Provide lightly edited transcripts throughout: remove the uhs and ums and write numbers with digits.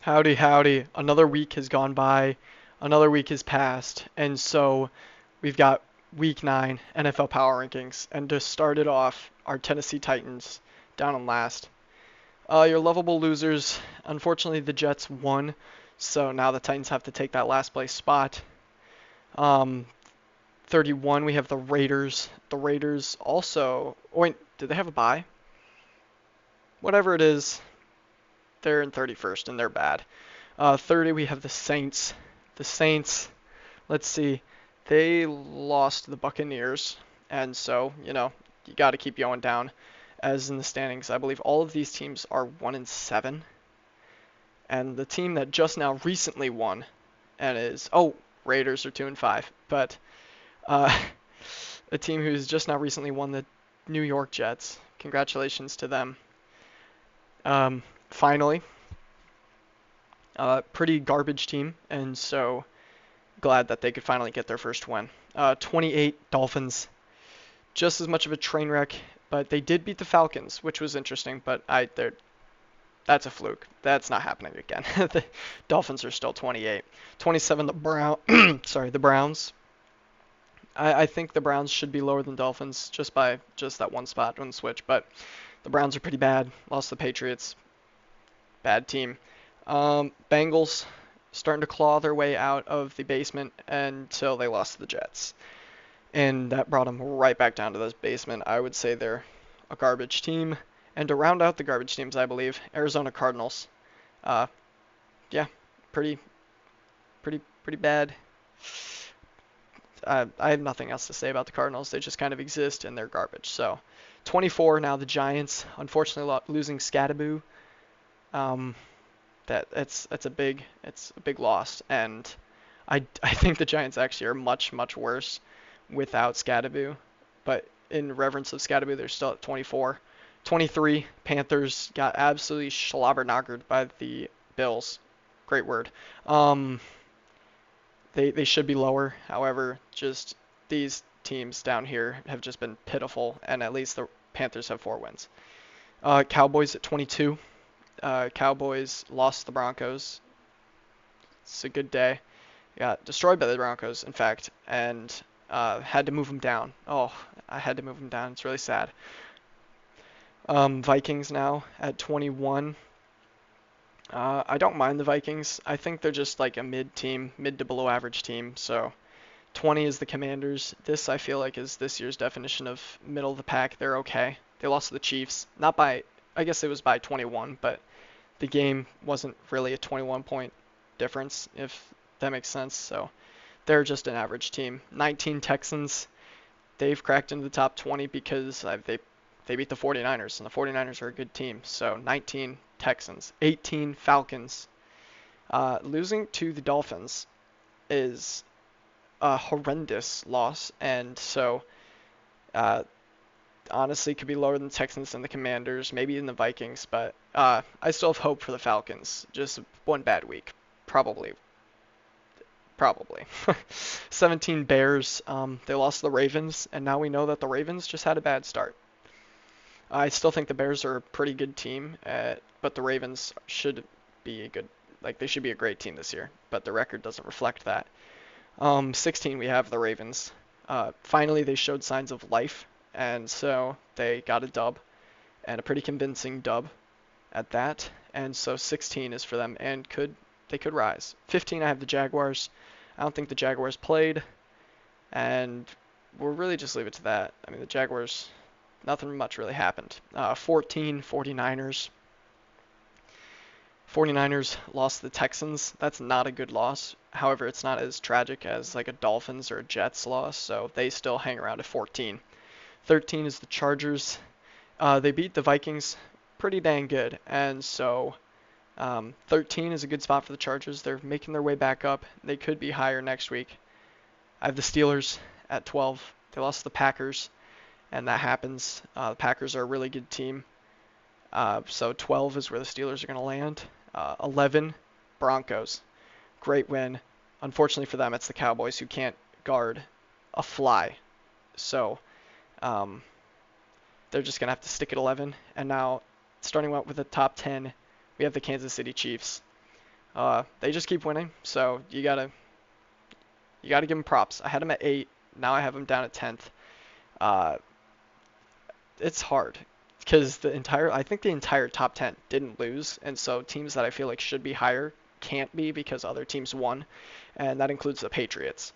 Howdy, howdy. Another week has gone by, another week has passed, and so we've got week 9 NFL Power Rankings. And to start it off, our Tennessee Titans down in last. Your lovable losers, unfortunately, the Jets won, so now the Titans have to take that last place spot. Um, 31, we have the Raiders. The Raiders also. Oh, wait, did they have a bye? Whatever it is, they're in 31st and they're bad. 30, we have the Saints. The Saints, let's see, they lost to the Buccaneers, and so, you got to keep going down as in the standings. I believe all of these teams are 1 and 7, and the team that just now recently won Raiders are 2 and 5, but uh, a team who's just now recently won, the New York Jets. Congratulations to them. Finally, pretty garbage team, and so glad that they could finally get their first win. 28 Dolphins, just as much of a train wreck, but they did beat the Falcons, which was interesting. But that's a fluke. That's not happening again. The Dolphins are still 28. 27 the Browns. I think the Browns should be lower than Dolphins just by that one spot, one switch. But the Browns are pretty bad. Lost to the Patriots. Bad team. Bengals starting to claw their way out of the basement until they lost to the Jets. And that brought them right back down to this basement. I would say they're a garbage team. And to round out the garbage teams, I believe, Arizona Cardinals. Yeah, pretty bad. I have nothing else to say about the Cardinals. They just kind of exist and they're garbage. So, 24 now the Giants. Unfortunately, losing Scadaboo. It's a big loss, and I think the Giants actually are much worse without Scadaboo, but in reverence of Scadaboo, they're still at 24. 23 Panthers got absolutely schlobber-knockered by the Bills. Great word. They should be lower. However, just these teams down here have just been pitiful, and at least the Panthers have 4 wins. Cowboys at 22. Cowboys lost the Broncos. It's a good day. Got destroyed by the Broncos, in fact, and had to move them down. Oh, I had to move them down. It's really sad. Vikings now at 21. I don't mind the Vikings. I think they're just like a mid to below average team. So 20 is the Commanders. This I feel like is this year's definition of middle of the pack. They're okay. They lost to the Chiefs. Not by, I guess it was by 21, but the game wasn't really a 21-point difference, if that makes sense. So they're just an average team. 19 Texans. They've cracked into the top 20 because they beat the 49ers, and the 49ers are a good team. So 19 Texans. 18 Falcons. Losing to the Dolphins is a horrendous loss, and so honestly could be lower than the Texans and the Commanders, maybe even the Vikings, but I still have hope for the Falcons. Just one bad week. Probably. 17 Bears. They lost to the Ravens, and now we know that the Ravens just had a bad start. I still think the Bears are a pretty good team, but the Ravens should be they should be a great team this year, but the record doesn't reflect that. 16, we have the Ravens. Finally, they showed signs of life, and so they got a dub, and a pretty convincing dub at that. And so 16 is for them, and they could rise. 15, I have the Jaguars. I don't think the Jaguars played, and we'll really just leave it to that. I mean, the Jaguars, nothing much really happened. 14, 49ers. 49ers lost to the Texans. That's not a good loss. However, it's not as tragic as like a Dolphins or a Jets loss, so they still hang around at 14. 13 is the Chargers. They beat the Vikings pretty dang good, and so 13 is a good spot for the Chargers. They're making their way back up. They could be higher next week. I have the Steelers at 12. They lost to the Packers, and that happens. The Packers are a really good team. So 12 is where the Steelers are going to land. 11, Broncos. Great win. Unfortunately for them, it's the Cowboys who can't guard a fly. So they're just going to have to stick at 11. And now, starting out with the top 10, we have the Kansas City Chiefs. They just keep winning, so you gotta give them props. I had them at 8, now I have them down at 10th. Uh, it's hard because I think the entire top 10 didn't lose, and so teams that I feel like should be higher can't be because other teams won, and that includes the Patriots.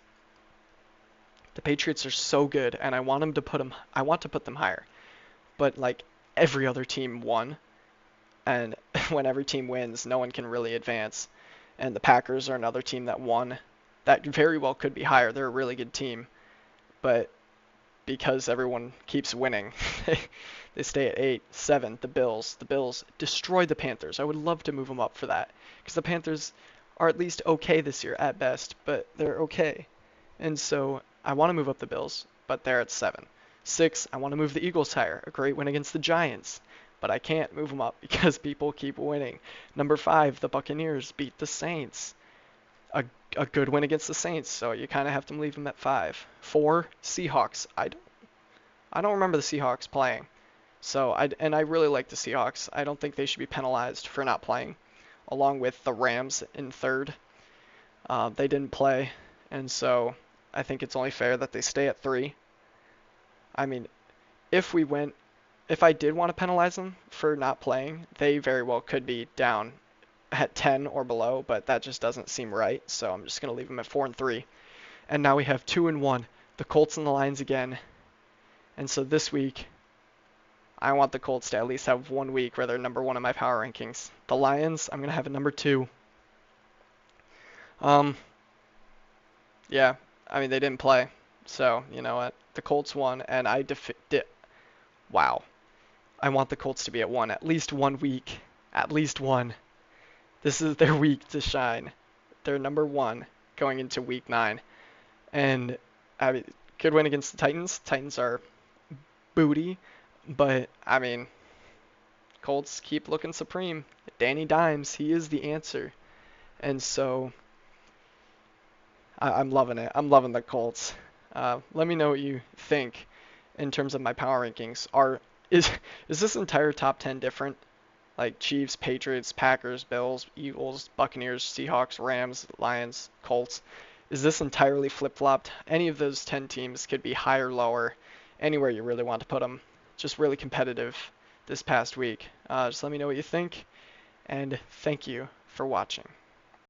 The Patriots are so good, and I want to put them higher, but like every other team won, and when every team wins, no one can really advance. And the Packers are another team that won, that very well could be higher. They're a really good team, but because everyone keeps winning, they stay at 8, 7. The Bills destroyed the Panthers. I would love to move them up for that because the Panthers are at least okay this year at best, but they're okay. And so I want to move up the Bills, but they're at 7. 6, I want to move the Eagles higher. A great win against the Giants, but I can't move them up because people keep winning. Number 5, the Buccaneers beat the Saints. A, a good win against the Saints, so you kind of have to leave them at 5. 4, Seahawks. I don't remember the Seahawks playing, so I really like the Seahawks. I don't think they should be penalized for not playing, along with the Rams in 3rd. They didn't play, and so I think it's only fair that they stay at 3. I mean, if I did want to penalize them for not playing, they very well could be down at 10 or below, but that just doesn't seem right, so I'm just going to leave them at 4 and 3. And now we have 2 and 1, the Colts and the Lions again. And so this week, I want the Colts to at least have 1 week where they're number 1 in my power rankings. The Lions, I'm going to have a number 2. Yeah, I mean, they didn't play, so you know what? The Colts won, and wow. I want the Colts to be at 1, at least 1 week. At least 1. This is their week to shine. They're number 1 going into week 9. And I mean, good win against the Titans. Titans are booty, but I mean, Colts keep looking supreme. Danny Dimes, he is the answer. And so I'm loving it. I'm loving the Colts. Let me know what you think in terms of my power rankings. Is this entire top 10 different? Like Chiefs, Patriots, Packers, Bills, Eagles, Buccaneers, Seahawks, Rams, Lions, Colts. Is this entirely flip-flopped? Any of those 10 teams could be higher, lower, anywhere you really want to put them. Just really competitive this past week. Just let me know what you think, and thank you for watching.